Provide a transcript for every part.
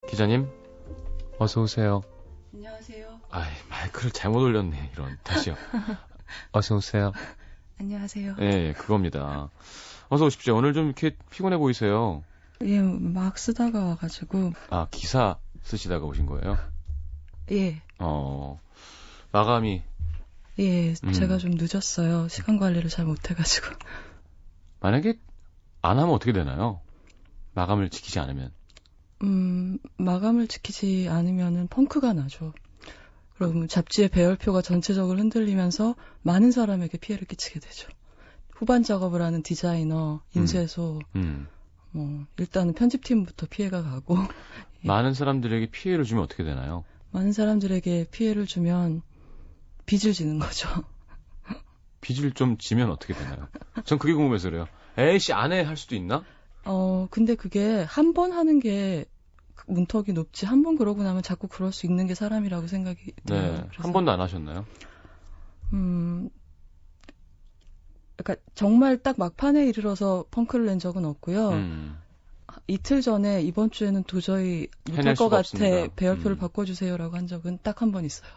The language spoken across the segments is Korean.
기자님, 어서 오세요. 안녕하세요. 마이크를 잘못 올렸네. 이런. 다시요. 어서 오세요. 안녕하세요. 예, 그겁니다. 어서 오십시오. 오늘 좀 이렇게 피곤해 보이세요. 예, 막 쓰다가 와가지고. 아, 기사 쓰시다가 오신 거예요? 예. 마감이. 예, 제가 좀 늦었어요. 시간 관리를 잘 못해가지고. 만약에 안 하면 어떻게 되나요? 마감을 지키지 않으면. 마감을 지키지 않으면은 펑크가 나죠. 그럼 잡지의 배열표가 전체적으로 흔들리면서 많은 사람에게 피해를 끼치게 되죠. 후반 작업을 하는 디자이너, 인쇄소, 일단은 편집팀부터 피해가 가고. 예. 많은 사람들에게 피해를 주면 어떻게 되나요? 많은 사람들에게 피해를 주면 빚을 지는 거죠. 빚을 좀 지면 어떻게 되나요? 전 그게 궁금해서 그래요. 에이씨, 안 해 할 수도 있나? 근데 그게 한 번 하는 게 문턱이 높지, 한 번 그러고 나면 자꾸 그럴 수 있는 게 사람이라고 생각이 들어요. 네. 한 번도 안 하셨나요? 그러니까 정말 딱 막판에 이르러서 펑크를 낸 적은 없고요. 이틀 전에 이번 주에는 도저히 못할 것 같아. 없습니다. 배열표를 바꿔주세요라고 한 적은 딱 한 번 있어요.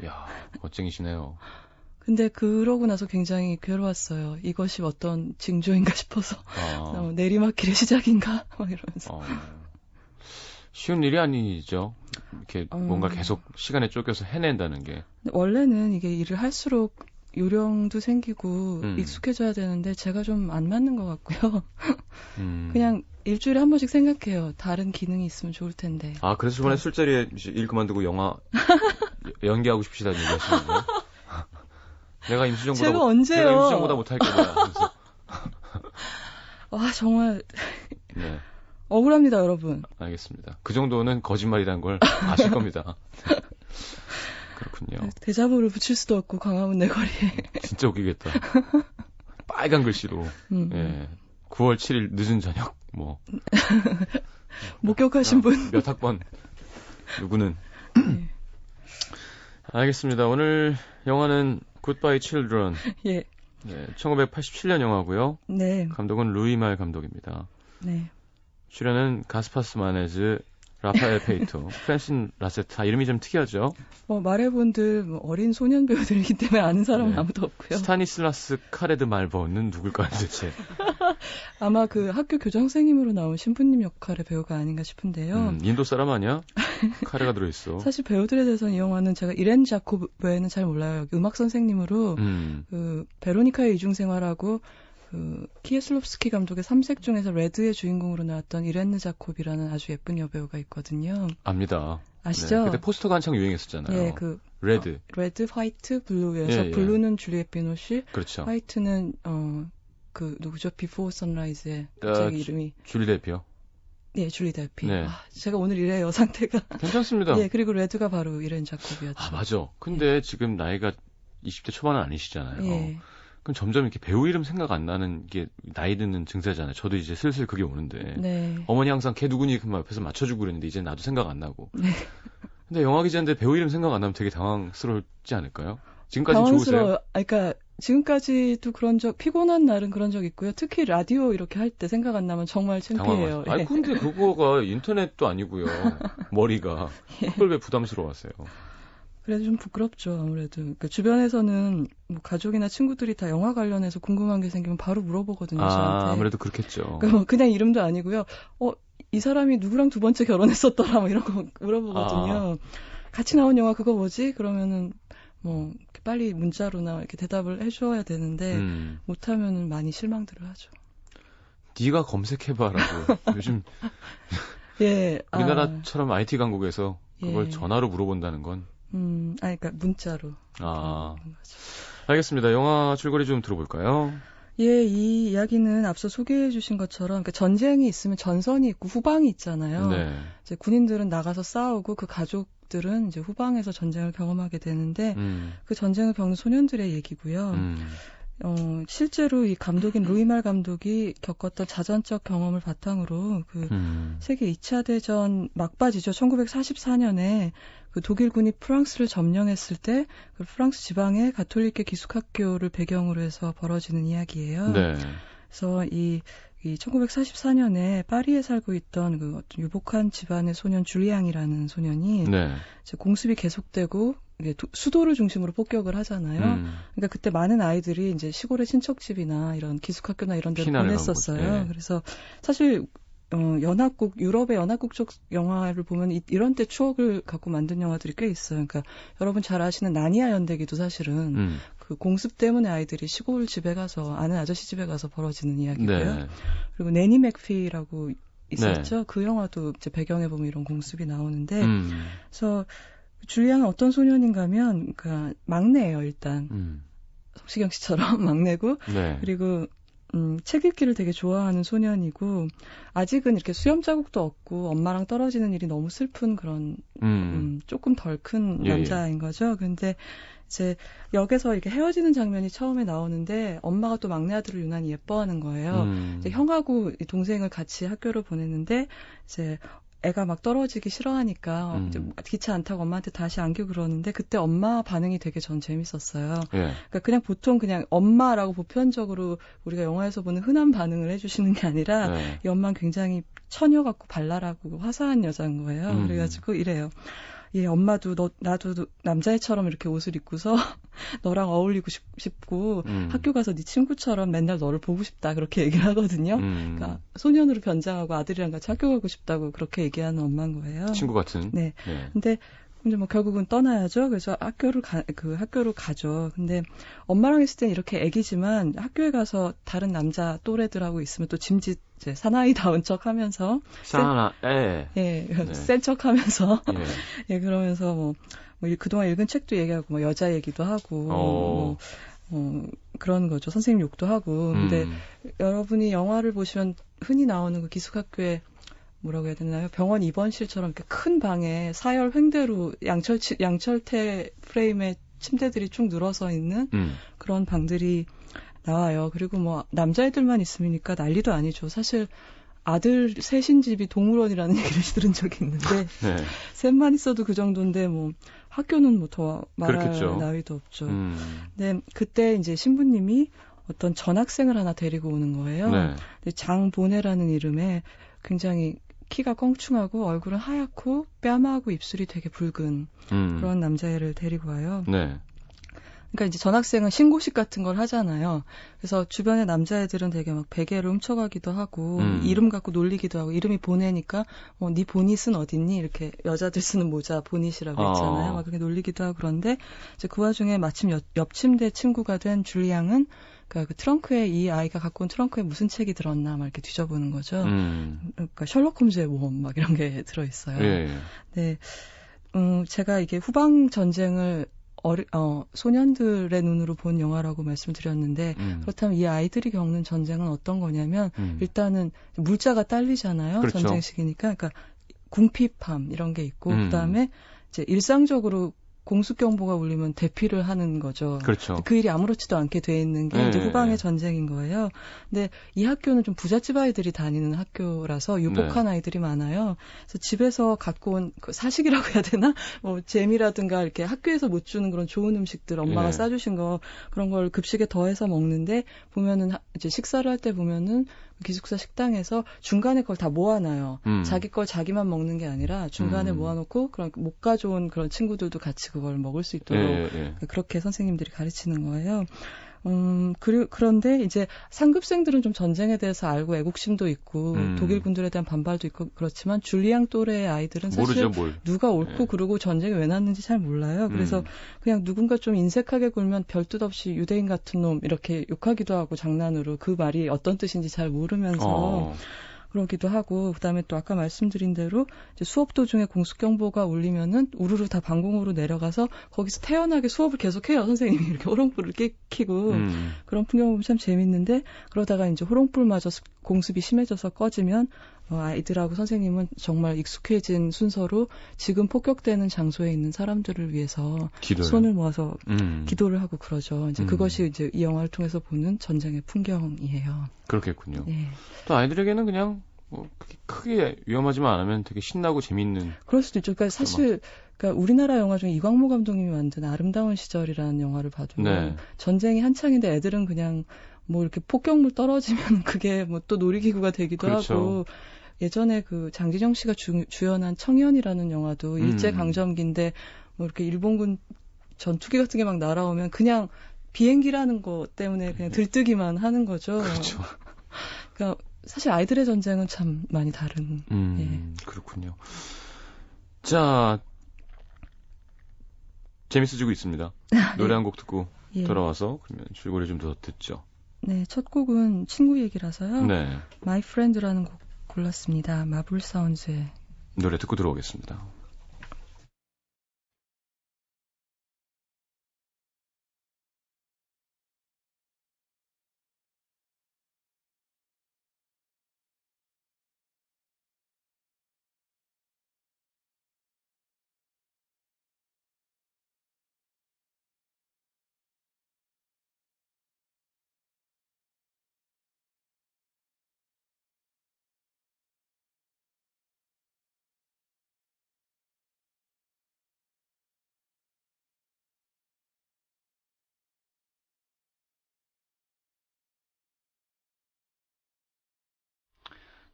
야, 멋쟁이시네요. 근데 그러고 나서 굉장히 괴로웠어요. 이것이 어떤 징조인가 싶어서. 내리막길의 시작인가? 막 이러면서. 쉬운 일이 아니죠. 이렇게 뭔가 계속 시간에 쫓겨서 해낸다는 게. 원래는 이게 일을 할수록 요령도 생기고 익숙해져야 되는데 제가 좀 안 맞는 것 같고요. 그냥 일주일에 한 번씩 생각해요. 다른 기능이 있으면 좋을 텐데. 아, 그래서 저번에 술자리에 일 그만두고 영화 연기하고 싶으시다는 얘기 하시는 거예요? 내가 임수정보다 못할 거야. 와, 정말. 네. 억울합니다, 여러분. 알겠습니다. 그 정도는 거짓말이라는 걸 아실 겁니다. 그렇군요. 대자보를 붙일 수도 없고 광화문 내거리에. 진짜 웃기겠다. 빨간 글씨로. 예. 9월 7일 늦은 저녁. 목격하신 분. 몇 학번. 누구는. 네. 알겠습니다. 오늘 영화는 Goodbye Children. 예. 네, 1987년 영화고요. 네. 감독은 루이말 감독입니다. 네. 출연은 가스파스 마네즈, 라파엘 페이토, 프랜신 라세타. 이름이 좀 특이하죠? 말해본들 어린 소년 배우들이기 때문에 아는 사람은 네. 아무도 없고요. 스타니슬라스 카레드 말버는 누굴까요, 도대체? 아마 그 학교 교장 선생님으로 나온 신부님 역할의 배우가 아닌가 싶은데요. 인도 사람 아니야? 카레가 들어있어. 사실 배우들에 대해서는 이 영화는 제가 이렌 자콥 외에는 잘 몰라요. 음악 선생님으로 그 베로니카의 이중생활하고 그 키에슬롭스키 감독의 삼색 중에서 레드의 주인공으로 나왔던 이렌느 자콥이라는 아주 예쁜 여배우가 있거든요. 압니다. 아시죠? 네, 그때 포스터가 한창 유행했었잖아요. 예, 그 레드, 화이트, 블루에서 블루는 줄리엣 비노시, 그렇죠. 화이트는 그 누구죠? 비포 선라이즈의 갑자기 이름이 줄리 데피요. 예, 줄리 데피. 네. 제가 오늘 이래요 상태가. 괜찮습니다. 예, 그리고 레드가 바로 이렌 자콥이었죠. 아, 맞아. 근데 지금 나이가 20대 초반은 아니시잖아요. 예. 그럼 점점 이렇게 배우 이름 생각 안 나는 게 나이 드는 증세잖아요. 저도 이제 슬슬 그게 오는데. 네. 어머니 항상 걔 누구니 그 옆에서 맞춰주고 그랬는데 이제 나도 생각 안 나고. 네. 근데 영화 기자인데 배우 이름 생각 안 나면 되게 당황스럽지 않을까요? 지금까지 좋으세요? 그러니까 지금까지도 피곤한 날은 그런 적 있고요. 특히 라디오 이렇게 할 때 생각 안 나면 정말 창피해요. 아니 근데 그거가 인터넷도 아니고요. 머리가. 그걸 왜 부담스러워하세요? 그래도 좀 부끄럽죠, 아무래도. 그러니까 주변에서는 뭐 가족이나 친구들이 다 영화 관련해서 궁금한 게 생기면 바로 물어보거든요, 저한테. 아무래도 그렇겠죠. 그러니까 그냥 이름도 아니고요. 이 사람이 누구랑 두 번째 결혼했었더라, 뭐 이런 거 물어보거든요. 같이 나온 영화 그거 뭐지? 그러면은 빨리 문자로나 이렇게 대답을 해줘야 되는데 못하면은 많이 실망들을 하죠. 네가 검색해봐라고. 요즘 예, 우리나라처럼 IT 강국에서 그걸 예. 전화로 물어본다는 건. 그러니까 문자로. 알겠습니다. 영화 줄거리 좀 들어볼까요? 예, 이 이야기는 앞서 소개해 주신 것처럼 그러니까 전쟁이 있으면 전선이 있고 후방이 있잖아요. 네. 이제 군인들은 나가서 싸우고 그 가족들은 이제 후방에서 전쟁을 경험하게 되는데 그 전쟁을 겪는 소년들의 얘기고요. 실제로 이 감독인 루이말 감독이 겪었던 자전적 경험을 바탕으로 그 세계 2차 대전 막바지죠. 1944년에 그 독일군이 프랑스를 점령했을 때 그 프랑스 지방의 가톨릭계 기숙학교를 배경으로 해서 벌어지는 이야기예요. 네. 그래서 이 이 1944년에 파리에 살고 있던 그 어떤 유복한 집안의 소년 줄리앙이라는 소년이 네. 이제 공습이 계속되고 이게 수도를 중심으로 폭격을 하잖아요. 그러니까 그때 많은 아이들이 이제 시골의 친척집이나 이런 기숙학교나 이런 데를 보냈었어요. 네. 그래서 사실 연합국, 유럽의 연합국 쪽 영화를 보면 이런 때 추억을 갖고 만든 영화들이 꽤 있어요. 그러니까 여러분 잘 아시는 나니아 연대기도 사실은 그 공습 때문에 아이들이 시골 집에 가서 아는 아저씨 집에 가서 벌어지는 이야기고요. 네. 그리고 내니 맥피라고 있었죠. 네. 그 영화도 이제 배경에 보면 이런 공습이 나오는데, 그래서 줄리앙은 어떤 소년인가 하면, 그러니까 막내예요 일단. 성시경 씨처럼 막내고, 네. 그리고 책 읽기를 되게 좋아하는 소년이고, 아직은 이렇게 수염 자국도 없고 엄마랑 떨어지는 일이 너무 슬픈 그런 조금 덜 큰 남자인 거죠. 근데 이제 역에서 이렇게 헤어지는 장면이 처음에 나오는데 엄마가 또 막내 아들을 유난히 예뻐하는 거예요. 이제 형하고 동생을 같이 학교를 보냈는데 이제 애가 막 떨어지기 싫어하니까 이제 기차 안 타고 엄마한테 다시 안기고 그러는데 그때 엄마 반응이 되게 전 재밌었어요. 예. 그러니까 그냥 보통 그냥 엄마라고 보편적으로 우리가 영화에서 보는 흔한 반응을 해주시는 게 아니라 예. 이 엄마는 굉장히 처녀 같고 발랄하고 화사한 여자인 거예요. 그래가지고 이래요. 예, 엄마도 나도 남자애처럼 이렇게 옷을 입고서 너랑 어울리고 싶고 학교 가서 네 친구처럼 맨날 너를 보고 싶다 그렇게 얘기를 하거든요. 그러니까 소년으로 변장하고 아들이랑 같이 학교 가고 싶다고 그렇게 얘기하는 엄마인 거예요. 친구 같은. 네. 네. 근데 이제 뭐 결국은 떠나야죠. 그래서 학교로 가죠. 근데 엄마랑 있을 땐 이렇게 애기지만 학교에 가서 다른 남자 또래들하고 있으면 또 짐짓 이제 사나이다운 척하면서 센 척하면서 예 그러면서 뭐 그동안 읽은 책도 얘기하고 뭐 여자 얘기도 하고 그런 거죠. 선생님 욕도 하고. 근데 여러분이 영화를 보시면 흔히 나오는 그 기숙학교에 뭐라고 해야 되나요? 병원 입원실처럼 이렇게 큰 방에 사열 횡대로 양철태 프레임의 침대들이 쭉 늘어서 있는 그런 방들이 나와요. 그리고 뭐 남자애들만 있으니까 난리도 아니죠. 사실 아들 셋인 집이 동물원이라는 얘기를 들은 적이 있는데 네. 셋만 있어도 그 정도인데 뭐 학교는 뭐 더 말할 나위도 없죠. 근데 그때 이제 신부님이 어떤 전학생을 하나 데리고 오는 거예요. 네. 근데 장보네라는 이름에 굉장히 키가 껑충하고 얼굴은 하얗고 뺨하고 입술이 되게 붉은 그런 남자애를 데리고 와요. 네. 그러니까 이제 전학생은 신고식 같은 걸 하잖아요. 그래서 주변의 남자애들은 되게 막 베개를 훔쳐가기도 하고 이름 갖고 놀리기도 하고 이름이 보내니까 네 보닛은 어딨니? 이렇게 여자들 쓰는 모자 보닛이라고 있잖아요. 막 그렇게 놀리기도 하고 그런데 이제 그 와중에 마침 옆 침대 친구가 된 줄리앙은 그러니까 그 트렁크에 이 아이가 갖고 온 트렁크에 무슨 책이 들었나 막 이렇게 뒤져보는 거죠. 그러니까 셜록 홈즈의 모험 막 이런 게 들어있어요. 예. 네, 제가 이게 후방 전쟁을 소년들의 눈으로 본 영화라고 말씀드렸는데 그렇다면 이 아이들이 겪는 전쟁은 어떤 거냐면 일단은 물자가 딸리잖아요. 그렇죠. 전쟁 시기니까 그러니까 궁핍함 이런 게 있고 그다음에 이제 일상적으로 공습경보가 울리면 대피를 하는 거죠. 그렇죠. 그 일이 아무렇지도 않게 돼 있는 게 이제 후방의 전쟁인 거예요. 근데 이 학교는 좀 부잣집 아이들이 다니는 학교라서 유복한 아이들이 많아요. 그래서 집에서 갖고 온 그 사식이라고 해야 되나? 뭐 잼이라든가 이렇게 학교에서 못 주는 그런 좋은 음식들 엄마가 싸주신 거 그런 걸 급식에 더해서 먹는데 보면은 이제 식사를 할 때 보면은 기숙사 식당에서 중간에 그걸 다 모아놔요. 자기 걸 자기만 먹는 게 아니라 중간에 모아놓고 그런 못 가져온 그런 친구들도 같이 그걸 먹을 수 있도록 그렇게 선생님들이 가르치는 거예요. 그런데 이제 상급생들은 좀 전쟁에 대해서 알고 애국심도 있고 독일 군들에 대한 반발도 있고 그렇지만 줄리앙 또래의 아이들은 사실 모르죠, 누가 옳고 그르고 전쟁이 왜 났는지 잘 몰라요. 그래서 그냥 누군가 좀 인색하게 굴면 별뜻 없이 유대인 같은 놈 이렇게 욕하기도 하고 장난으로 그 말이 어떤 뜻인지 잘 모르면서 그러기도 하고 그다음에 또 아까 말씀드린 대로 이제 수업 도중에 공습경보가 울리면은 우르르 다 방공으로 내려가서 거기서 태연하게 수업을 계속해요. 선생님이 이렇게 호롱불을 켜고 그런 풍경 보면 참 재밌는데 그러다가 이제 호롱불마저 공습이 심해져서 꺼지면 아이들하고 선생님은 정말 익숙해진 순서로 지금 폭격되는 장소에 있는 사람들을 위해서 손을 모아서 기도를 하고 그러죠. 이제 그것이 이제 이 영화를 통해서 보는 전쟁의 풍경이에요. 그렇겠군요. 네. 또 아이들에게는 그냥 뭐 크게 위험하지만 않으면 되게 신나고 재밌는. 그럴 수도 있죠. 그러니까 사실 그러니까 우리나라 영화 중에 이광모 감독님이 만든 아름다운 시절이라는 영화를 봐도 전쟁이 한창인데 애들은 그냥 뭐 이렇게 폭격물 떨어지면 그게 뭐 또 놀이기구가 되기도 그렇죠. 하고 예전에 그 장지정 씨가 주연한 청년이라는 영화도 일제 강점기인데 뭐 이렇게 일본군 전투기 같은 게 막 날아오면 그냥 비행기라는 거 때문에 그냥 들뜨기만 하는 거죠. 그렇죠. 그러니까 사실 아이들의 전쟁은 참 많이 다른. 예. 그렇군요. 자, 재밌어지고 있습니다. 노래 한 곡 듣고 예. 돌아와서 그러면 줄거리 좀 더 듣죠. 네, 첫 곡은 친구 얘기라서요. 네. My Friend라는 곡 골랐습니다. 마블 사운즈의 노래 듣고 들어오겠습니다.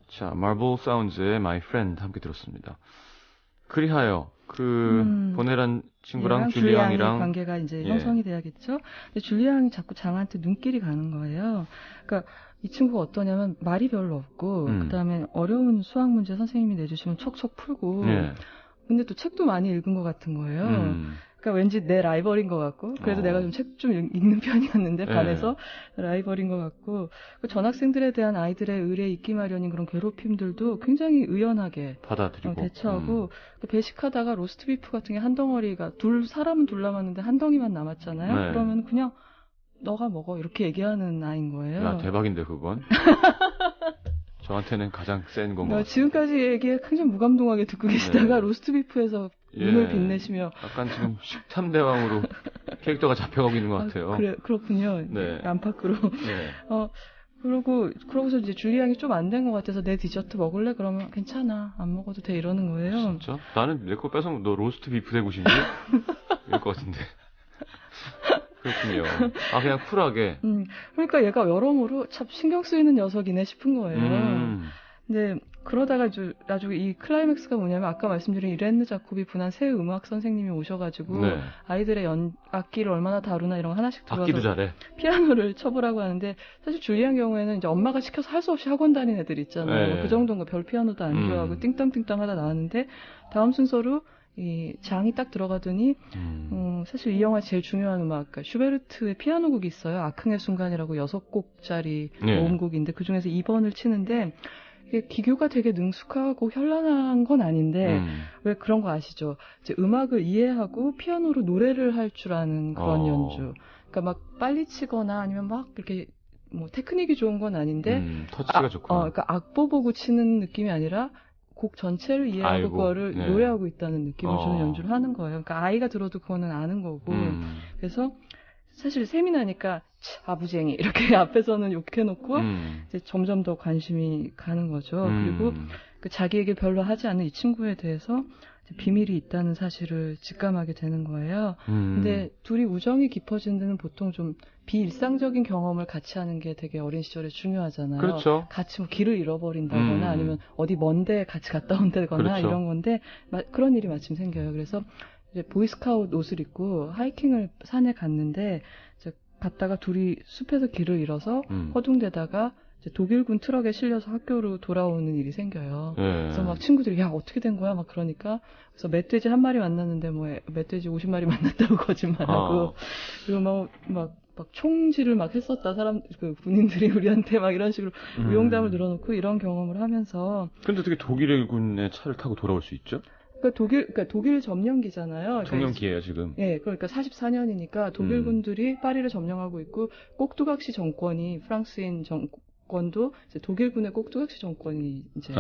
자, 마블 사운즈의 My Friend 함께 들었습니다. 그리하여 보네란 친구랑 줄리앙이랑 관계가 이제 형성이 돼야겠죠. 근데 줄리앙이 자꾸 장한테 눈길이 가는 거예요. 그러니까 이 친구가 어떠냐면 말이 별로 없고 그다음에 어려운 수학 문제 선생님이 내주시면 척척 풀고 근데 또 책도 많이 읽은 것 같은 거예요. 그러니까 왠지 내 라이벌인 것 같고 그래도 내가 좀 책 좀 읽는 편이었는데 반해서 라이벌인 것 같고 전학생들에 대한 아이들의 의례 잊기 마련인 그런 괴롭힘들도 굉장히 의연하게 받아들이고 대처하고 배식하다가 로스트 비프 같은 게 한 덩어리가 사람은 둘 남았는데 한 덩이만 남았잖아요. 네. 그러면 그냥 너가 먹어 이렇게 얘기하는 아이인 거예요. 야, 대박인데 그건. 저한테는 가장 센 건 것 같아요. 지금까지 얘기에 굉장히 무감동하게 듣고 계시다가 로스트 비프에서 눈을 빛내시며 약간 지금 식탐대왕으로 캐릭터가 잡혀가고 있는 것 같아요. 그렇군요. 네. 안팎으로. 네. 그러고서 이제 줄리앙이 좀 안 된 것 같아서 내 디저트 먹을래? 그러면 괜찮아. 안 먹어도 돼. 이러는 거예요. 진짜? 나는 내 거 뺏으면 너 로스트 비프 되고 싶니? 이럴 것 같은데. 그렇군요. 그냥 쿨하게. 그러니까 얘가 여러모로 참 신경 쓰이는 녀석이네 싶은 거예요. 근데 그러다가 나중에 이 클라이맥스가 뭐냐면 아까 말씀드린 이렌느 자코비 분한 새 음악 선생님이 오셔가지고 아이들의 악기를 얼마나 다루나 이런 거 하나씩 들어서 악기도 잘해. 피아노를 쳐보라고 하는데 사실 줄리안 경우에는 이제 엄마가 시켜서 할 수 없이 학원 다니는 애들 있잖아요. 그 정도인가 별 피아노도 안 좋아하고 띵땅띵땅 하다 나왔는데 다음 순서로 이 장이 딱 들어가더니 사실 이 영화 제일 중요한 음악 그러니까 슈베르트의 피아노 곡이 있어요. 아흥의 순간이라고 6곡짜리 모음곡인데 그중에서 2번을 치는데 이게 기교가 되게 능숙하고 현란한 건 아닌데 왜 그런 거 아시죠? 이제 음악을 이해하고 피아노로 노래를 할 줄 아는 그런 연주. 그러니까 막 빨리 치거나 아니면 막 이렇게 뭐 테크닉이 좋은 건 아닌데 터치가 좋구나. 그러니까 악보 보고 치는 느낌이 아니라 곡 전체를 이해하고 그거를 노래하고 있다는 느낌을 주는 연주를 하는 거예요. 그러니까 아이가 들어도 그거는 아는 거고. 그래서 사실 세미나니까 아부쟁이 이렇게 앞에서는 욕해놓고 이제 점점 더 관심이 가는 거죠. 그리고 그 자기 얘기 별로 하지 않는 이 친구에 대해서 이제 비밀이 있다는 사실을 직감하게 되는 거예요. 근데 둘이 우정이 깊어지는 데는 보통 좀 비일상적인 경험을 같이 하는 게 되게 어린 시절에 중요하잖아요. 그렇죠. 같이 뭐 길을 잃어버린다거나 아니면 어디 먼데 같이 갔다 온다거나 그렇죠. 이런 건데 그런 일이 마침 생겨요. 그래서 이제 보이스카우트 옷을 입고 하이킹을 산에 갔는데 이제 갔다가 둘이 숲에서 길을 잃어서 허둥대다가 이제 독일군 트럭에 실려서 학교로 돌아오는 일이 생겨요. 그래서 막 친구들이 야 어떻게 된 거야 막 그러니까 그래서 멧돼지 한 마리 만났는데 뭐 멧돼지 50마리 만났다고 거짓말하고 그리고 막 총질을 막 했었다 그 군인들이 우리한테 막 이런 식으로 위용담을 늘어놓고 이런 경험을 하면서. 근데 어떻게 독일군의 차를 타고 돌아올 수 있죠? 그러니까 독일 점령기잖아요. 점령기예요 지금. 예, 그러니까 44년이니까 독일군들이 파리를 점령하고 있고 꼭두각시 정권이 프랑스인 정권도 이제 독일군의 꼭두각시 정권이 이제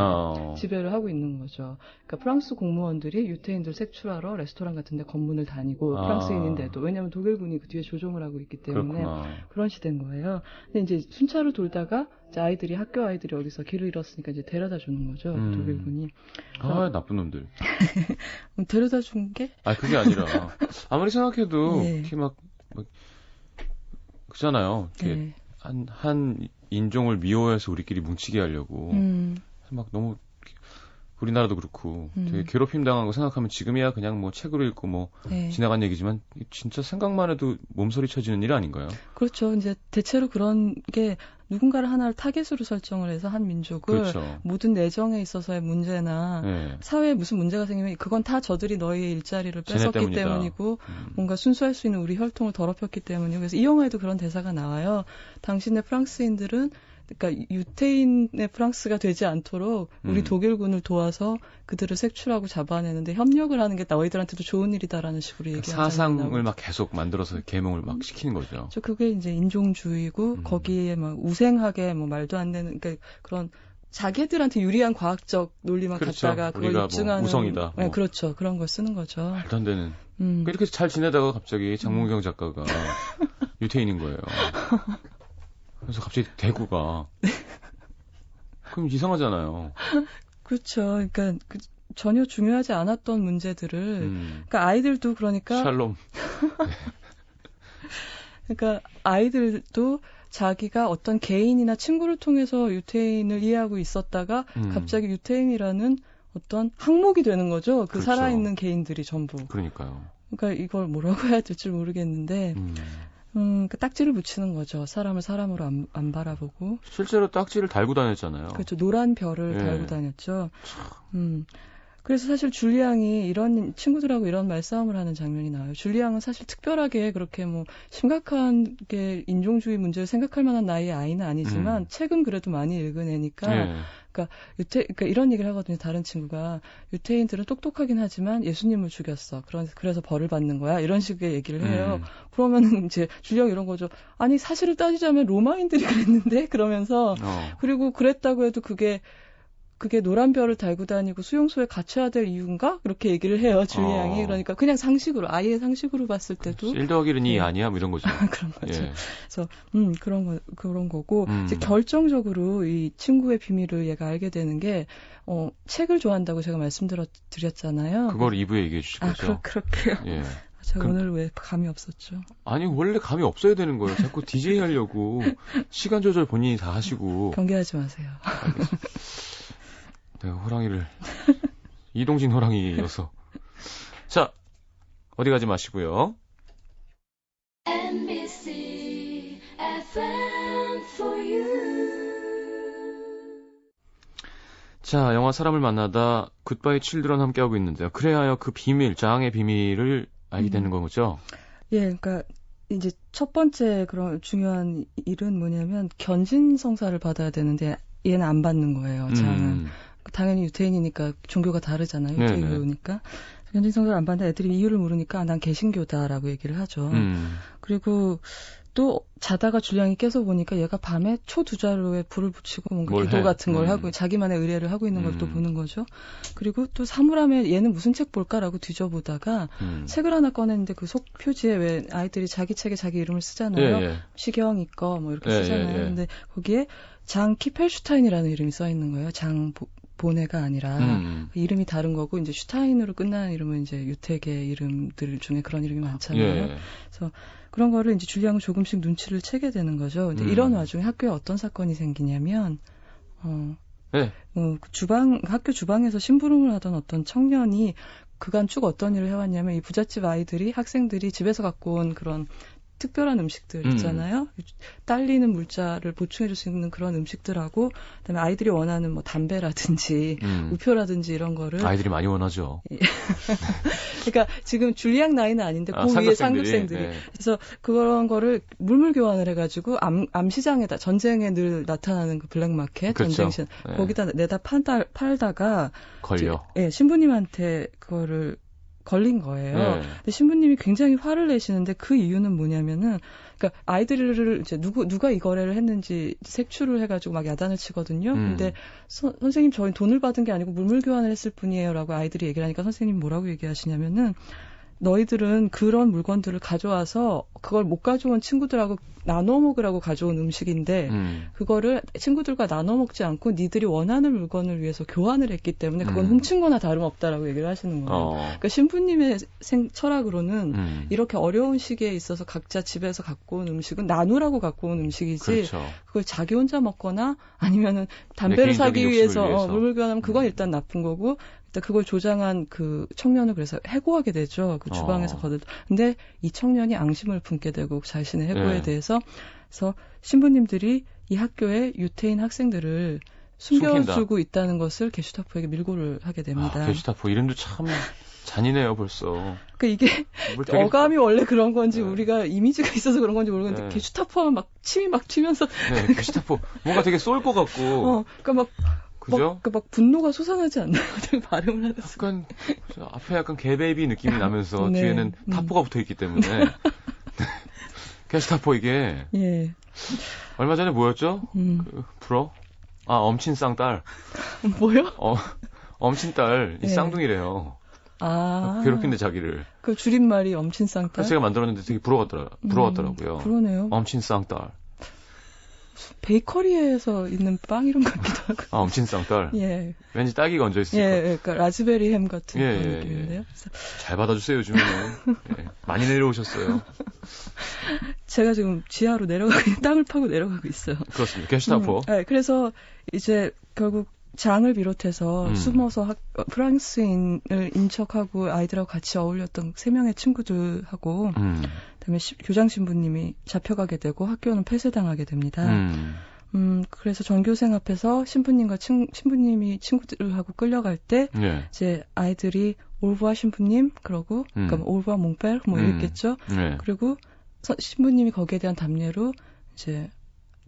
지배를 하고 있는 거죠. 그러니까 프랑스 공무원들이 유태인들 색출하러 레스토랑 같은데 검문을 다니고 프랑스인인데도 왜냐하면 독일군이 그 뒤에 조종을 하고 있기 때문에 그런 시대인 거예요. 근데 이제 순찰을 돌다가 이제 학교 아이들이 어디서 길을 잃었으니까 이제 데려다 주는 거죠. 독일군이. 나쁜 놈들. 데려다 준 게? 그게 아니라 아무리 생각해도 이렇게 막 그잖아요. 이렇게 한 인종을 미워해서 우리끼리 뭉치게 하려고 막 너무 우리나라도 그렇고 되게 괴롭힘 당한 거 생각하면 지금이야 그냥 뭐 책으로 읽고 뭐 네. 지나간 얘기지만 진짜 생각만 해도 몸서리 쳐지는 일 아닌가요? 그렇죠. 이제 대체로 그런 게 누군가를 하나를 타겟으로 설정을 해서 한 민족을 그렇죠. 모든 내정에 있어서의 문제나 네. 사회에 무슨 문제가 생기면 그건 다 저들이 너희의 일자리를 뺏었기 때문이고 뭔가 순수할 수 있는 우리 혈통을 더럽혔기 때문이고 그래서 이 영화에도 그런 대사가 나와요. 당신네 프랑스인들은 그러니까 유태인의 프랑스가 되지 않도록 우리 독일군을 도와서 그들을 색출하고 잡아내는데 협력을 하는 게 너희들한테도 좋은 일이다라는 식으로 얘기하잖아요. 사상을 막 계속 만들어서 계몽을 막 시키는 거죠. 그게 이제 인종주의고 거기에 막 우생하게 뭐 말도 안 되는 그러니까 그런 자기들한테 유리한 과학적 논리만 그렇죠. 갖다가 그걸 입증하는 뭐 우성이다. 네, 그렇죠. 그런 걸 쓰는 거죠. 말도 안 되는. 이렇게 잘 지내다가 갑자기 장문경 작가가 유태인인 거예요. 그래서 갑자기 대구가 그럼 이상하잖아요. 그렇죠. 그러니까 전혀 중요하지 않았던 문제들을 그러니까 아이들도 그러니까 샬롬. 그러니까 아이들도 자기가 어떤 개인이나 친구를 통해서 유태인을 이해하고 있었다가 갑자기 유태인이라는 어떤 항목이 되는 거죠. 그 그렇죠. 살아있는 개인들이 전부. 그러니까요. 그러니까 이걸 뭐라고 해야 될지 모르겠는데 그 딱지를 붙이는 거죠. 사람을 사람으로 안 바라보고. 실제로 딱지를 달고 다녔잖아요. 그렇죠. 노란 별을 달고 다녔죠. 그래서 사실 줄리 양이 이런 친구들하고 이런 말싸움을 하는 장면이 나와요. 줄리 양은 사실 특별하게 그렇게 뭐 심각하게 인종주의 문제를 생각할 만한 나이의 아이는 아니지만 책은 그래도 많이 읽은 애니까 그러니까 이런 얘기를 하거든요. 다른 친구가 유태인들은 똑똑하긴 하지만 예수님을 죽였어. 그래서 벌을 받는 거야. 이런 식의 얘기를 해요. 그러면은 이제 줄리 양 이런 거죠. 아니 사실을 따지자면 로마인들이 그랬는데 그러면서 그리고 그랬다고 해도 그게 노란 별을 달고 다니고 수용소에 갇혀야 될 이유인가? 그렇게 얘기를 해요, 줄리 양이. 그러니까 그냥 상식으로, 아이의 상식으로 봤을 때도. 1 더하기 1은 2 아니야? 뭐 이런 거죠. 그런 거죠. 예. 그래서, 그런 거고, 이제 결정적으로 이 친구의 비밀을 얘가 알게 되는 게, 책을 좋아한다고 제가 말씀드렸잖아요. 그걸 2부에 얘기해 주실 거죠? 그렇게요. 예. 제가 오늘 왜 감이 없었죠? 아니, 원래 감이 없어야 되는 거예요. 자꾸 DJ 하려고. 시간 조절 본인이 다 하시고. 경계하지 마세요. 내가 호랑이를 이동진 호랑이여서 자 어디 가지 마시고요. MBC FM for you. 자 영화 사람을 만나다 굿바이 칠드런 함께하고 있는데요. 그래야 그 비밀 장의 비밀을 알게 되는 거죠. 예, 그러니까 이제 첫 번째 그런 중요한 일은 뭐냐면 견진성사를 받아야 되는데 얘는 안 받는 거예요. 장은. 당연히 유태인이니까 종교가 다르잖아요. 유태교니까. 견진성사를 안 받는데 애들이 이유를 모르니까 난 개신교다라고 얘기를 하죠. 그리고 또 자다가 줄리 양이 깨서 보니까 얘가 밤에 초 2자루에 불을 붙이고 뭔가 기도 같은 걸 하고 자기만의 의례를 하고 있는 걸 또 보는 거죠. 그리고 또 사물함에 얘는 무슨 책 볼까라고 뒤져보다가 책을 하나 꺼냈는데 그 속 표지에 왜 아이들이 자기 책에 자기 이름을 쓰잖아요. 시경이 거 뭐 이렇게 쓰잖아요. 근데 거기에 장 키펠슈타인이라는 이름이 써 있는 거예요. 장 보네가 아니라 이름이 다른 거고 이제 슈타인으로 끝나는 이름은 이제 유태계 이름들 중에 그런 이름이 많잖아요. 그래서 그런 거를 이제 줄리 양은 조금씩 눈치를 채게 되는 거죠. 근데 이런 와중에 학교에 어떤 사건이 생기냐면 학교 주방에서 심부름을 하던 어떤 청년이 그간 쭉 어떤 일을 해왔냐면 이 부잣집 아이들이 학생들이 집에서 갖고 온 그런 특별한 음식들 있잖아요. 딸리는 물자를 보충해줄 수 있는 그런 음식들하고 그다음에 아이들이 원하는 뭐 담배라든지 우표라든지 이런 거를 아이들이 많이 원하죠. 그러니까 지금 줄리 양 나이는 아닌데 그 위에 상급생들이 그래서 그런 거를 물물 교환을 해가지고 암시장에다 전쟁에 늘 나타나는 그 블랙마켓 그렇죠. 전쟁신 거기다 내다 팔다가 걸려. 신부님한테 그거를 걸린 거예요. 근데 신부님이 굉장히 화를 내시는데 그 이유는 뭐냐면은, 그러니까 아이들을 이제 누가 이 거래를 했는지 색출을 해가지고 막 야단을 치거든요. 근데 선생님 저희 돈을 받은 게 아니고 물물 교환을 했을 뿐이에요라고 아이들이 얘기를 하니까 선생님이 뭐라고 얘기하시냐면은 너희들은 그런 물건들을 가져와서 그걸 못 가져온 친구들하고 나눠 먹으라고 가져온 음식인데 그거를 친구들과 나눠 먹지 않고 니들이 원하는 물건을 위해서 교환을 했기 때문에 그건 훔친 거나 다름없다라고 얘기를 하시는 거예요. 그러니까 신부님의 철학으로는 이렇게 어려운 시기에 있어서 각자 집에서 갖고 온 음식은 나누라고 갖고 온 음식이지 그렇죠. 그걸 자기 혼자 먹거나 아니면은 담배를 사기 위해서 물건하면 그건 일단 나쁜 거고 그걸 조장한 그 청년을 그래서 해고하게 되죠. 그 주방에서 근데 이 청년이 앙심을 품게 되고 자신의 해고에 대해서 그래서 신부님들이 이 학교에 유태인 학생들을 숨겨주고 있다는 것을 게슈타포에게 밀고를 하게 됩니다. 게슈타포 이름도 참 잔인해요 벌써. 그러니까 이게 어감이 원래 그런 건지 우리가 이미지가 있어서 그런 건지 모르겠는데 게슈타포하면 막 침이 막 튀면서 게슈타포 뭔가 되게 쏠 것 같고. 그러니까 막 그죠? 막 분노가 솟아나지 않나요? 발음을 하면서. 약간 앞에 약간 개베이비 느낌이 나면서 뒤에는 타포가 붙어 있기 때문에 게슈타포 이게 얼마 전에 뭐였죠? 그 불어? 엄친쌍딸. 뭐요? 엄친딸 이 쌍둥이래요. 괴롭힌데 자기를. 그 줄임말이 엄친쌍딸. 제가 만들었는데 되게 부러웠더라고요. 그러네요. 엄친쌍딸. 베이커리에서 있는 빵 이런 것 같기도 하고. 엄친쌍딸. 예. 왠지 딸기가 얹어 있을 것 같아요. 그러니까 라즈베리 햄 같은 그런 느낌인데요. 잘 받아주세요 요즘에는. 많이 내려오셨어요. 제가 지금 지하로 땅을 파고 내려가고 있어요. 그렇습니다. 게슈타포. 그래서 이제 결국 장을 비롯해서 숨어서 프랑스인을 인척하고 아이들하고 같이 어울렸던 3명의 친구들하고 그다음에 교장 신부님이 잡혀가게 되고 학교는 폐쇄당하게 됩니다. 그래서 전교생 앞에서 신부님이 친구들하고 끌려갈 때 이제 아이들이 올부아 신부님 그러고 그러니까 올부아 몽펠 뭐 이랬겠죠. 그리고 신부님이 거기에 대한 답례로 이제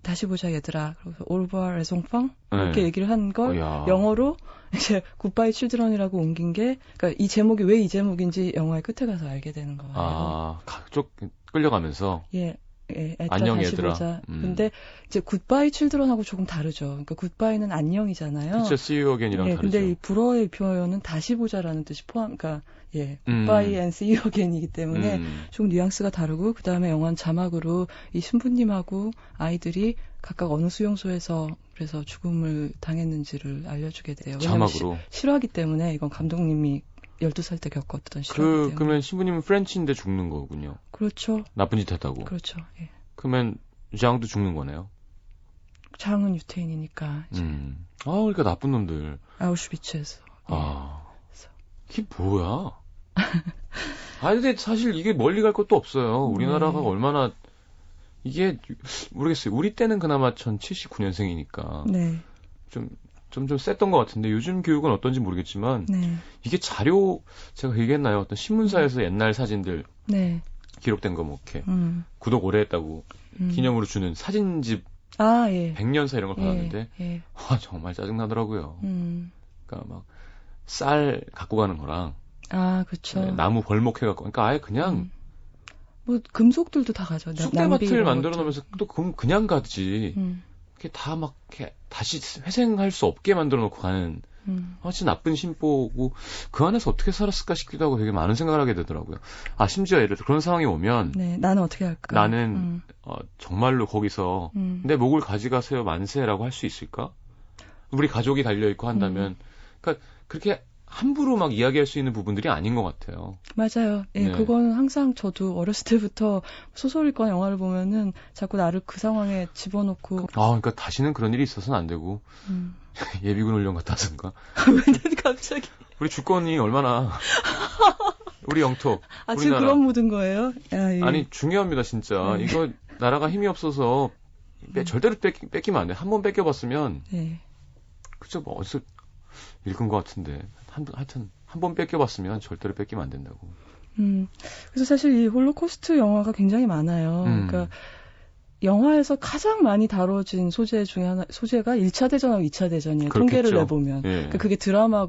다시 보자 얘들아. 그래서 올부아 레송팡 이렇게 얘기를 한 걸 영어로 이제 굿바이 칠드런이라고 옮긴 게 그러니까 이 제목이 왜 이 제목인지 영화의 끝에 가서 알게 되는 거예요. 쭉 끌려가면서. 안녕 다시 얘들아. 보자. 근데 이제 굿바이 칠드런하고 조금 다르죠. 그러니까 굿바이는 안녕이잖아요. 그렇죠. See you again이랑 다르죠. 근데 이 불어의 표현은 다시 보자라는 뜻이 그러니까 굿바이 and see you again이기 때문에 조금 뉘앙스가 다르고 그다음에 영화는 자막으로 이 신부님하고 아이들이 각각 어느 수용소에서 그래서 죽음을 당했는지를 알려주게 돼요. 자막으로. 실화기 때문에 이건 감독님이 12살 때 겪었던 실화기 때문에. 그러면 신부님은 프렌치인데 죽는 거군요. 그렇죠. 나쁜 짓 했다고. 그렇죠. 예. 그러면 장도 죽는 거네요. 장은 유태인이니까. 그러니까 나쁜 놈들. 아우슈비츠에서. 이게 뭐야? 근데 사실 이게 멀리 갈 것도 없어요. 우리나라가 얼마나 이게 모르겠어요. 우리 때는 그나마 전 79년생이니까 좀 셌던 것 같은데 요즘 교육은 어떤지 모르겠지만 이게 자료 제가 얘기했나요? 어떤 신문사에서 옛날 사진들 기록된 거 뭐 이렇게 구독 오래 했다고 기념으로 주는 사진집 100년사 이런 걸 받았는데 정말 짜증나더라고요. 그러니까 막 쌀 갖고 가는 거랑 그렇죠. 나무 벌목해갖고 그러니까 아예 그냥 뭐 금속들도 다 가져. 쑥대밭을 만들어 놓으면서 또 그냥 가지. 이렇게 다 막 다시 회생할 수 없게 만들어 놓고 가는 진짜 나쁜 심보고 그 안에서 어떻게 살았을까 싶기도 하고 되게 많은 생각을 하게 되더라고요. 심지어 예를 들어 그런 상황이 오면 나는 어떻게 할까? 나는 정말로 거기서 내 목을 가져가세요 만세라고 할 수 있을까? 우리 가족이 달려있고 한다면 그러니까 그렇게 함부로 막 이야기할 수 있는 부분들이 아닌 것 같아요. 맞아요. 그거는 항상 저도 어렸을 때부터 소설 읽거나 영화를 보면은 자꾸 나를 그 상황에 집어넣고. 그러니까 다시는 그런 일이 있어서는 안 되고 예비군 훈련 갔다든가. 왜 갑자기? 우리 주권이 얼마나 우리 영토. 지금 그런 묻은 거예요? 아니 중요합니다 진짜. 이거 나라가 힘이 없어서 절대로 뺏기면 안 돼. 한 번 뺏겨봤으면. 그죠 뭐 어디서 읽은 것 같은데 하여튼 한 번 뺏겨봤으면 절대로 뺏기면 안 된다고. 그래서 사실 이 홀로코스트 영화가 굉장히 많아요. 그러니까 영화에서 가장 많이 다뤄진 소재 중에 소재가 1차 대전하고 2차 대전이에요. 그렇겠죠. 통계를 내보면. 그러니까 그게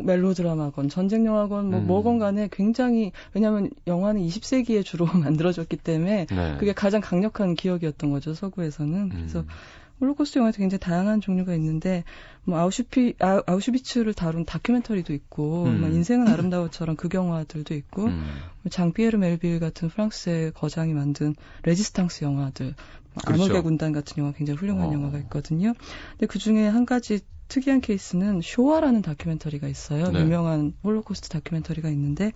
멜로드라마건 전쟁 영화건 뭐건 간에 굉장히 왜냐하면 영화는 20세기에 주로 만들어졌기 때문에 그게 가장 강력한 기억이었던 거죠. 서구에서는. 그래서 홀로코스트 영화도 굉장히 다양한 종류가 있는데 뭐 아우슈비츠를 다룬 다큐멘터리도 있고 뭐 인생은 아름다워처럼 극영화들도 있고 장피에르 멜빌 같은 프랑스의 거장이 만든 레지스탕스 영화들 그렇죠. 암흑의 군단 같은 영화 굉장히 훌륭한 영화가 있거든요. 근데 그중에 한 가지 특이한 케이스는 쇼와라는 다큐멘터리가 있어요. 네. 유명한 홀로코스트 다큐멘터리가 있는데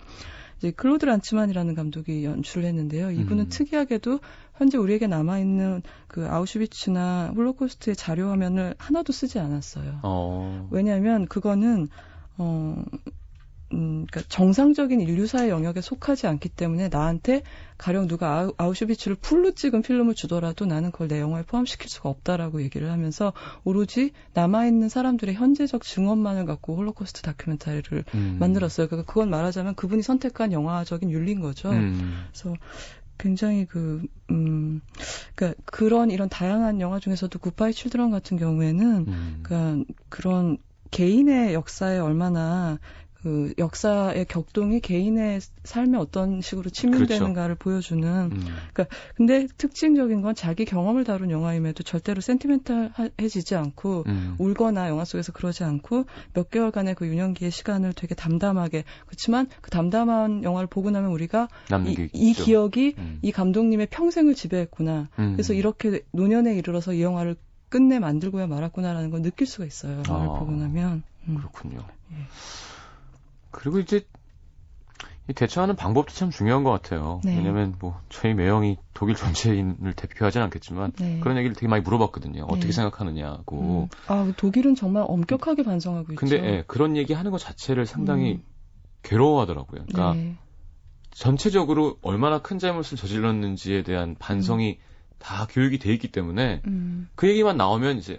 이제 클로드 란츠만이라는 감독이 연출을 했는데요. 이분은 특이하게도 현재 우리에게 남아있는 그 아우슈비츠나 홀로코스트의 자료 화면을 하나도 쓰지 않았어요. 왜냐하면 그거는 그러니까 정상적인 인류사의 영역에 속하지 않기 때문에 나한테 가령 누가 아우슈비츠를 풀로 찍은 필름을 주더라도 나는 그걸 내 영화에 포함시킬 수가 없다라고 얘기를 하면서 오로지 남아있는 사람들의 현재적 증언만을 갖고 홀로코스트 다큐멘터리를 만들었어요. 그러니까 그건 말하자면 그분이 선택한 영화적인 윤리인 거죠. 그래서 굉장히 그러니까 이런 다양한 영화 중에서도 굿바이 칠드런 같은 경우에는 그러니까 그런 개인의 역사에 얼마나 그 역사의 격동이 개인의 삶에 어떤 식으로 침민되는가를 그렇죠. 보여주는. 그러니까 근데 특징적인 건 자기 경험을 다룬 영화임에도 절대로 센티멘탈해지지 않고 울거나 영화 속에서 그러지 않고 몇 개월간의 그 유년기의 시간을 되게 담담하게 그렇지만 그 담담한 영화를 보고 나면 우리가 이 기억이 이 감독님의 평생을 지배했구나. 그래서 이렇게 노년에 이르러서 이 영화를 끝내 만들고야 말았구나라는 걸 느낄 수가 있어요. 영화를 보고 나면. 그렇군요. 예. 그리고 이제 대처하는 방법도 참 중요한 것 같아요. 네. 왜냐하면 뭐 저희 매형이 독일 전체인을 대표하진 않겠지만 네. 그런 얘기를 되게 많이 물어봤거든요. 어떻게 네. 생각하느냐고. 독일은 정말 엄격하게 반성하고 근데, 있죠. 근데 그런 얘기 하는 것 자체를 상당히 괴로워하더라고요. 그러니까 네. 전체적으로 얼마나 큰 잘못을 저질렀는지에 대한 반성이 다 교육이 돼 있기 때문에 그 얘기만 나오면 이제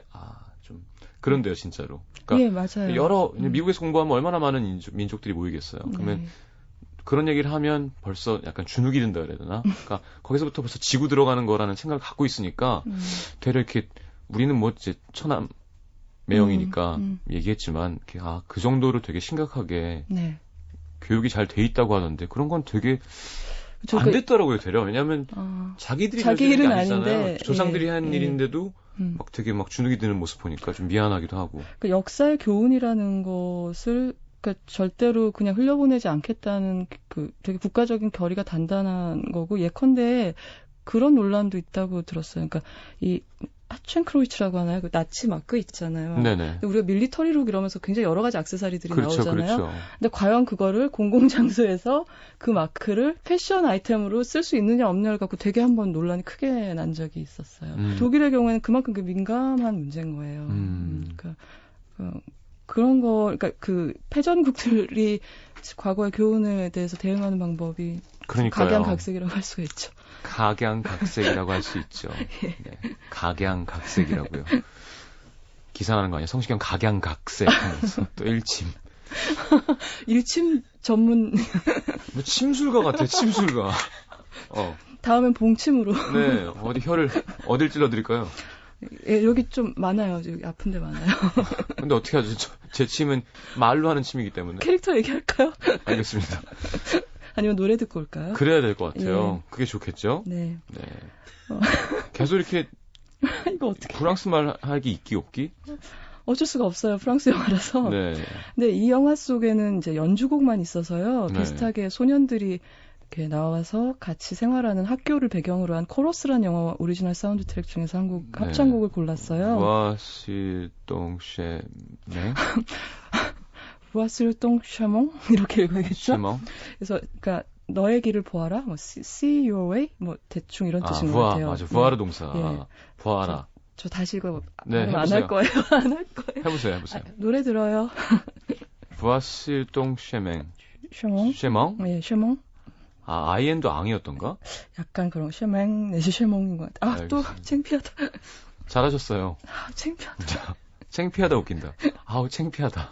좀 그런데요, 진짜로. 그러니까 예, 맞아요. 여러 미국에서 공부하면 얼마나 많은 민족들이 모이겠어요. 그러면 그런 얘기를 하면 벌써 약간 주눅이 든다 그래야 되나? 그러니까 거기서부터 벌써 지고 들어가는 거라는 생각을 갖고 있으니까 되려 이렇게 우리는 뭐 이제 처남 매형이니까 얘기했지만 그 정도로 되게 심각하게 네. 교육이 잘 돼 있다고 하던데 그런 건 되게 안 됐더라고요, 되려. 왜냐하면 자기 일은 아니잖아요. 아닌데, 조상들이 한 일인데도 막 되게 막 주눅이 드는 모습 보니까 좀 미안하기도 하고. 그 역사의 교훈이라는 것을 그러니까 절대로 그냥 흘려보내지 않겠다는 그 되게 국가적인 결의가 단단한 거고 예컨대 그런 논란도 있다고 들었어요. 그러니까 이 하첸크로이츠라고 하나요? 그 나치 마크 있잖아요. 네네. 우리가 밀리터리룩 이러면서 굉장히 여러 가지 액세서리들이 그렇죠, 나오잖아요. 그렇죠. 근데 과연 그거를 공공장소에서 그 마크를 패션 아이템으로 쓸 수 있느냐 없느냐를 갖고 되게 한번 논란이 크게 난 적이 있었어요. 독일의 경우에는 그만큼 민감한 문제인 거예요. 그러니까 그런 거, 그러니까 그 패전국들이 과거의 교훈에 대해서 대응하는 방법이 각양각색이라고 할 수가 있죠. 각양각색이라고 할 수 있죠. 네. 각양각색이라고요. 기사 나는 거 아니야? 성시경 각양각색 하면서 또 일침. 일침 전문. 뭐 침술가 같아, 침술가. 다음엔 봉침으로. 네, 어딜 찔러드릴까요? 예, 여기 좀 많아요. 여기 아픈데 많아요. 근데 어떻게 하죠? 제 침은 말로 하는 침이기 때문에. 캐릭터 얘기할까요? 알겠습니다. 아니면 노래 듣고 올까요? 그래야 될 것 같아요. 예. 그게 좋겠죠? 네. 계속 이렇게 이거 어떻게? 프랑스 말 하기 있기 없기? 어쩔 수가 없어요. 프랑스 영화라서. 네. 근데 이 영화 속에는 이제 연주곡만 있어서요. 네. 비슷하게 소년들이 이렇게 나와서 같이 생활하는 학교를 배경으로 한 코러스라는 영화 오리지널 사운드 트랙 중에서 한 곡 합창곡을 골랐어요. 부아실똥쉐 네. 부아실똥쉐몽 이렇게 읽어야겠죠. 쉐몽. 그래서 그러니까 너의 길을 보아라, 뭐 see your way, 뭐 대충 이런 뜻인 것 같아요. 맞아, 부아르 동사. 예. 부아라. 저 다시 이거 네, 안 할 거예요. 안 할 거예요. 해보세요. 노래 들어요. 부아실똥쉐맹. 쉐몽. 쉐몽? 네, 쉐몽. 아이엔도 앙이었던가? 약간 그런 쉐맹 내지 쉐몽인 것 같아. 또 창피하다. 잘하셨어요. 창피하다. 창피하다 웃긴다. 창피하다.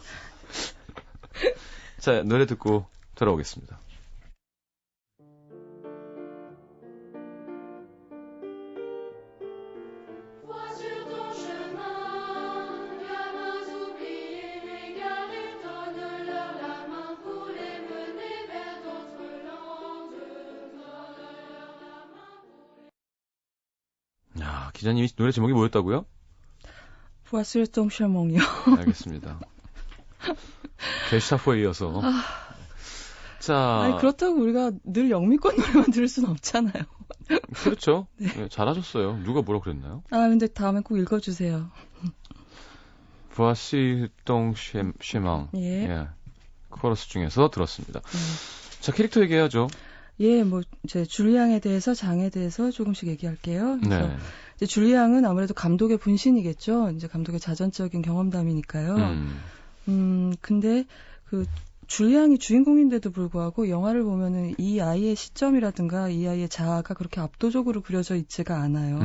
자, 노래 듣고 돌아오겠습니다. 기자님이 노래 제목이 뭐였다고요? 부아스르똥샤몽이요. 알겠습니다. 게슈타포에 이어서. 자. 아니, 그렇다고 우리가 늘 영미권 노래만 들을 수는 없잖아요. 그렇죠. 네. 네, 잘하셨어요. 누가 뭐라 그랬나요? 근데 다음에 꼭 읽어주세요. 부아스르똥샤몽. 예. 예. 코러스 중에서 들었습니다. 자, 캐릭터 얘기해야죠. 예, 뭐, 제 줄리앙에 대해서, 장에 대해서 조금씩 얘기할게요. 그래서 네. 이제 줄리앙은 아무래도 감독의 분신이겠죠. 이제 감독의 자전적인 경험담이니까요. 근데 그 줄리앙이 주인공인데도 불구하고 영화를 보면은 이 아이의 시점이라든가 이 아이의 자아가 그렇게 압도적으로 그려져 있지가 않아요.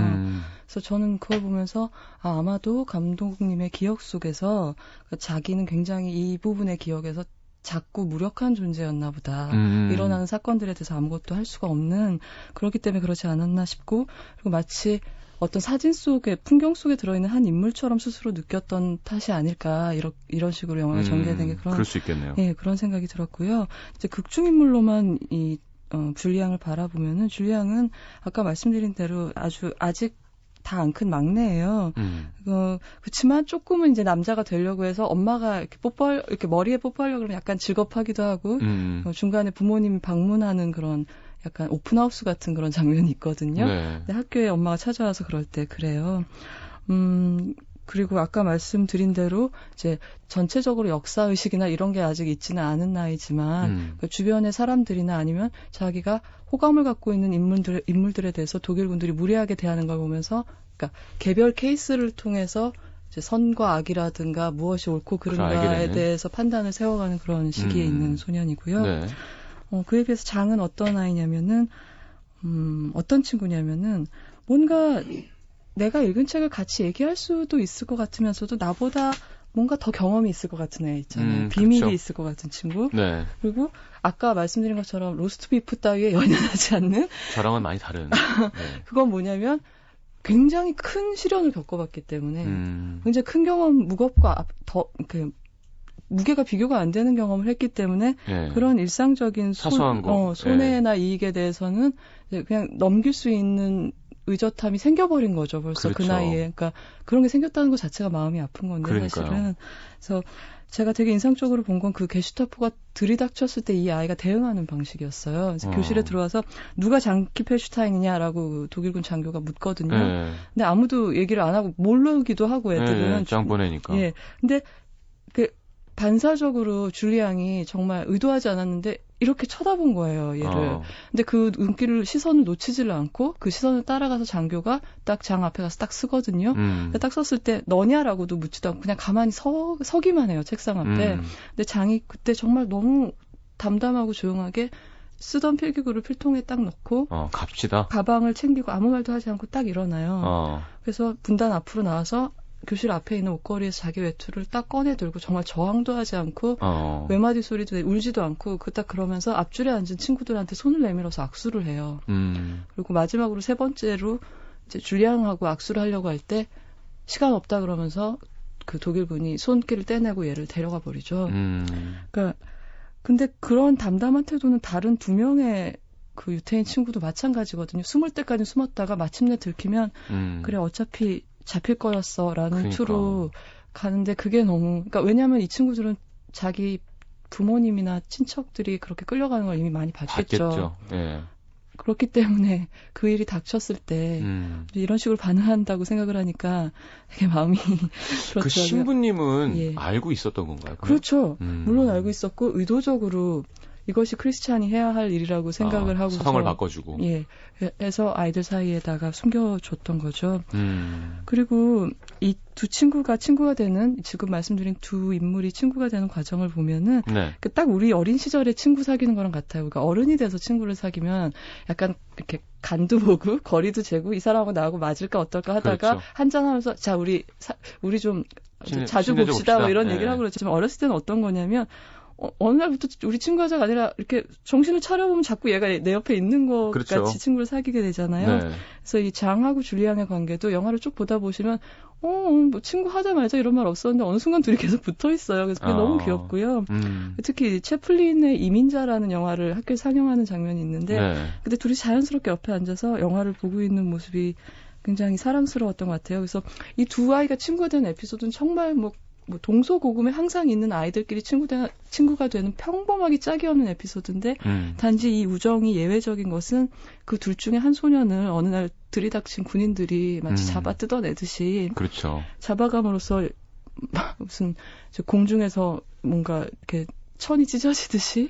그래서 저는 그걸 보면서 아마도 감독님의 기억 속에서 자기는 굉장히 이 부분의 기억에서 작고 무력한 존재였나 보다. 일어나는 사건들에 대해서 아무것도 할 수가 없는, 그렇기 때문에 그러지 않았나 싶고, 그리고 마치 어떤 사진 속에, 풍경 속에 들어있는 한 인물처럼 스스로 느꼈던 탓이 아닐까, 이런 식으로 영화가 전개된 게 그럴 수 있겠네요. 예, 그런 생각이 들었고요. 이제 극중인물로만 줄리앙을 바라보면은, 줄리앙은 아까 말씀드린 대로 아직 다 안 큰 막내예요. 그렇지만 조금은 이제 남자가 되려고 해서 엄마가 이렇게 머리에 뽀뽀하려고 그러면 약간 직업하기도 하고, 중간에 부모님이 방문하는 그런 약간 오픈하우스 같은 그런 장면이 있거든요. 네. 근데 학교에 엄마가 찾아와서 그럴 때 그래요. 그리고 아까 말씀드린 대로 이제 전체적으로 역사의식이나 이런 게 아직 있지는 않은 나이지만 그 주변의 사람들이나 아니면 자기가 호감을 갖고 있는 인물들에 대해서 독일군들이 무례하게 대하는 걸 보면서, 그러니까 개별 케이스를 통해서 이제 선과 악이라든가 무엇이 옳고 그른가에 대해서 판단을 세워가는 그런 시기에 있는 소년이고요. 네. 그에 비해서 장은 어떤 아이냐면은 어떤 친구냐면은 뭔가 내가 읽은 책을 같이 얘기할 수도 있을 것 같으면서도 나보다 뭔가 더 경험이 있을 것 같은 애 있잖아요. 비밀이 그렇죠. 있을 것 같은 친구. 네. 그리고 아까 말씀드린 것처럼 로스트 비프 따위에 연연하지 않는. 저랑은 많이 다른. 네. 그건 뭐냐면 굉장히 큰 시련을 겪어봤기 때문에 굉장히 큰 경험, 무겁고 무게가 비교가 안 되는 경험을 했기 때문에 네. 그런 일상적인 사소한 손해나 네. 이익에 대해서는 그냥 넘길 수 있는 의젓함이 생겨버린 거죠. 벌써 그렇죠. 그 나이에. 그러니까 그런 게 생겼다는 것 자체가 마음이 아픈 건데 그러니까요. 사실은. 그래서 제가 되게 인상적으로 본 건 그 게슈타포가 들이닥쳤을 때 이 아이가 대응하는 방식이었어요. 그래서 교실에 들어와서 누가 장키 펠슈타인이냐라고 그 독일군 장교가 묻거든요. 근데 아무도 얘기를 안 하고 모르기도 하고 애들은. 짱보내니까. 예. 근데 반사적으로 줄리앙이 정말 의도하지 않았는데 이렇게 쳐다본 거예요, 얘를. 근데 그 시선을 놓치지를 않고 그 시선을 따라가서 장교가 딱 장 앞에 가서 딱 쓰거든요. 딱 썼을 때 너냐라고도 묻지도 않고 그냥 가만히 서기만 해요, 책상 앞에. 근데 장이 그때 정말 너무 담담하고 조용하게 쓰던 필기구를 필통에 딱 넣고 갑시다. 가방을 챙기고 아무 말도 하지 않고 딱 일어나요. 그래서 분단 앞으로 나와서 교실 앞에 있는 옷걸이에서 자기 외투를 딱 꺼내 들고 정말 저항도 하지 않고 외마디 소리도 울지도 않고 딱 그러면서 앞줄에 앉은 친구들한테 손을 내밀어서 악수를 해요. 그리고 마지막으로 세 번째로 이제 줄리앙하고 악수를 하려고 할 때 시간 없다 그러면서 그 독일군이 손길을 떼내고 얘를 데려가 버리죠. 그러니까 근데 그런 담담한 태도는 다른 2명의 그 유태인 친구도 마찬가지거든요. 숨을 때까지 숨었다가 마침내 들키면 그래 어차피 잡힐 거였어라는 투로 가는데 그게 너무, 그러니까 왜냐하면 이 친구들은 자기 부모님이나 친척들이 그렇게 끌려가는 걸 이미 많이 봤겠죠. 네. 그렇기 때문에 그 일이 닥쳤을 때 이런 식으로 반응한다고 생각을 하니까 되게 마음이 그렇더라고요. 그 신부님은 알고 있었던 건가요? 그렇죠. 물론 알고 있었고 의도적으로 이것이 크리스찬이 해야 할 일이라고 생각을 하고 성을 바꿔주고 해서 아이들 사이에다가 숨겨줬던 거죠. 그리고 이 두 친구가 되는, 지금 말씀드린 두 인물이 친구가 되는 과정을 보면은 딱 우리 어린 시절에 친구 사귀는 거랑 같아요. 그러니까 어른이 돼서 친구를 사귀면 약간 이렇게 간도 보고 거리도 재고 이 사람하고 나하고 맞을까 어떨까 하다가 한잔하면서 자 우리 좀 자주 봅시다 뭐 이런 얘기를 하고 그렇지만 어렸을 때는 어떤 거냐면 어느 날부터 우리 친구가 아니라 이렇게 정신을 차려보면 자꾸 얘가 내 옆에 있는 것 같이 친구를 사귀게 되잖아요. 그래서 이 장하고 줄리앙의 관계도 영화를 쭉 보다 보시면 뭐 친구 하자마자 이런 말 없었는데 어느 순간 둘이 계속 붙어 있어요. 그래서 그게 너무 귀엽고요. 특히 채플린의 이민자라는 영화를 학교에 상영하는 장면이 있는데 근데 둘이 자연스럽게 옆에 앉아서 영화를 보고 있는 모습이 굉장히 사랑스러웠던 것 같아요. 그래서 이 두 아이가 친구가 된 에피소드는 정말 뭐 동서고금에 항상 있는 아이들끼리 친구가 되는 평범하게 짝이 없는 에피소드인데 단지 이 우정이 예외적인 것은 그 둘 중에 한 소년을 어느 날 들이닥친 군인들이 마치 잡아 뜯어내듯이 그렇죠. 잡아감으로써 무슨 공중에서 뭔가 이렇게 천이 찢어지듯이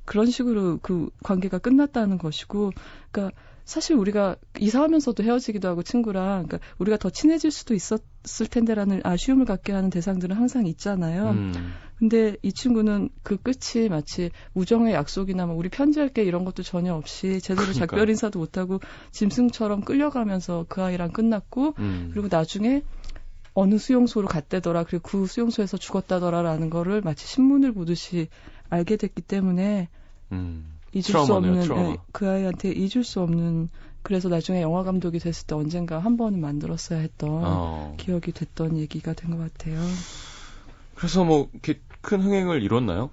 그런 식으로 그 관계가 끝났다는 것이고, 그러니까 사실 우리가 이사하면서도 헤어지기도 하고 친구랑, 그러니까 우리가 더 친해질 수도 있었을 텐데라는 아쉬움을 갖게 하는 대상들은 항상 있잖아요. 근데 이 친구는 그 끝이 마치 우정의 약속이나 뭐 우리 편지할게 이런 것도 전혀 없이 제대로 작별 인사도 못하고 짐승처럼 끌려가면서 그 아이랑 끝났고, 그리고 나중에 어느 수용소로 갔대더라, 그리고 그 수용소에서 죽었다더라라는 거를 마치 신문을 보듯이 알게 됐기 때문에 잊을 수 없는, 그 아이한테 잊을 수 없는, 그래서 나중에 영화 감독이 됐을 때 언젠가 한 번은 만들었어야 했던 기억이 됐던 얘기가 된 것 같아요. 그래서 뭐 이렇게 큰 흥행을 이뤘나요?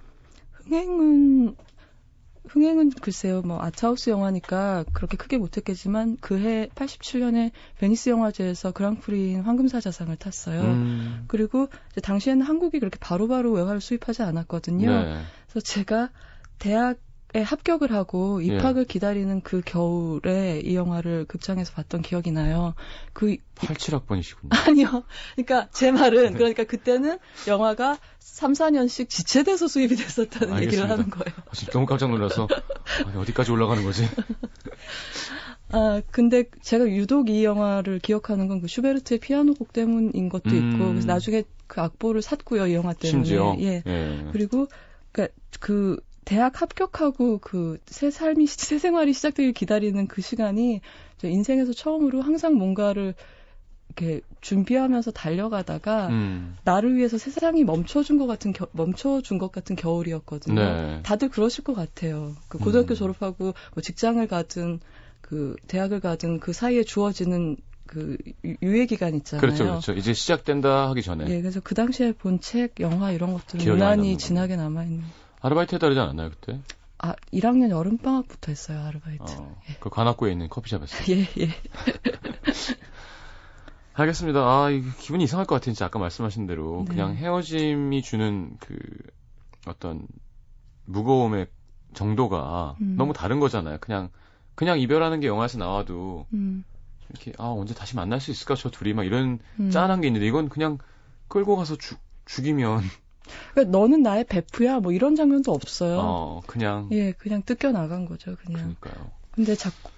흥행은 글쎄요, 뭐 아트하우스 영화니까 그렇게 크게 못했겠지만 그해 87년에 베니스 영화제에서 그랑프리인 황금사자상을 탔어요. 그리고 이제 당시에는 한국이 그렇게 바로바로 영화를 수입하지 않았거든요. 네. 그래서 제가 대학에 합격을 하고 입학을 기다리는 그 겨울에 이 영화를 극장에서 봤던 기억이 나요. 87학번이시군요. 아니요. 그러니까 제 말은, 그러니까 그때는 영화가 3, 4년씩 지체돼서 수입이 됐었다는 알겠습니다. 얘기를 하는 거예요. 지금 너무 깜짝 놀라서 아니, 어디까지 올라가는 거지? 근데 제가 유독 이 영화를 기억하는 건 그 슈베르트의 피아노 곡 때문인 것도 있고, 그래서 나중에 그 악보를 샀고요, 이 영화 때문에. 심지어? 예. 그리고 그러니까 그 대학 합격하고 그 새 생활이 시작되길 기다리는 그 시간이 인생에서 처음으로 항상 뭔가를 이렇게 준비하면서 달려가다가 나를 위해서 세상이 멈춰준 것 같은 겨울이었거든요. 네. 다들 그러실 것 같아요. 그 고등학교 졸업하고 뭐 직장을 가든 그 대학을 가든 그 사이에 주어지는 그 유예 기간 있잖아요. 그렇죠. 이제 시작된다 하기 전에. 예, 그래서 그 당시에 본 책, 영화 이런 것들은 유난히 진하게 남아있는. 아르바이트 해다르지 않았나요, 그때? 1학년 여름방학부터 했어요, 아르바이트. 예. 그 관악구에 있는 커피숍에서. 예. 알겠습니다. 이거 기분이 이상할 것 같아요. 진짜 아까 말씀하신 대로. 네. 그냥 헤어짐이 주는 그 어떤 무거움의 정도가 너무 다른 거잖아요. 그냥 이별하는 게 영화에서 나와도 이렇게 언제 다시 만날 수 있을까 저 둘이 막 이런 짠한 게 있는데 이건 그냥 끌고 가서 죽이면 그러니까 너는 나의 베프야 뭐 이런 장면도 없어요. 그냥 그냥 뜯겨 나간 거죠, 그냥. 그러니까요.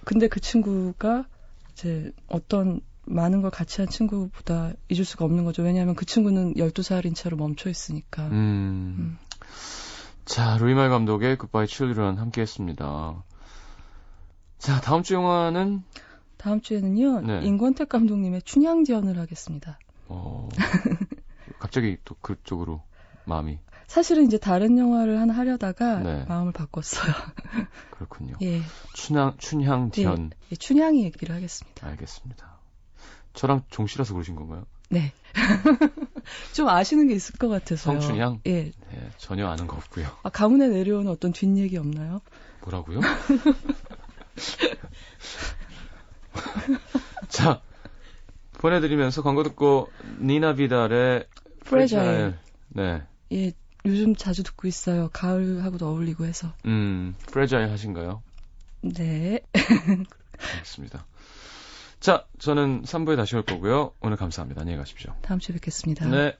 근데 그 친구가 이제 어떤 많은 걸 같이 한 친구보다 잊을 수가 없는 거죠. 왜냐하면 그 친구는 12살인 채로 멈춰 있으니까. 자, 루이말 감독의 굿바이 칠드런 함께 했습니다. 자, 다음 주 영화는? 다음 주에는요, 네. 임권택 감독님의 춘향전을 하겠습니다. 갑자기 또 그쪽으로 마음이. 사실은 이제 다른 영화를 하나 하려다가 마음을 바꿨어요. 그렇군요. 예. 춘향전. 예, 춘향이 얘기를 하겠습니다. 알겠습니다. 저랑 종씨라서 그러신 건가요? 네. 좀 아시는 게 있을 것 같아서요. 성춘향? 예. 네, 전혀 아는 거 없고요. 가문에 내려오는 어떤 뒷얘기 없나요? 뭐라고요? 자, 보내드리면서 광고 듣고 니나 비달의 프레자일. 네. 예, 요즘 자주 듣고 있어요. 가을하고도 어울리고 해서. 프레자일 하신가요? 네. 알겠습니다. 자, 저는 3부에 다시 올 거고요. 오늘 감사합니다. 안녕히 가십시오. 다음 주에 뵙겠습니다. 네.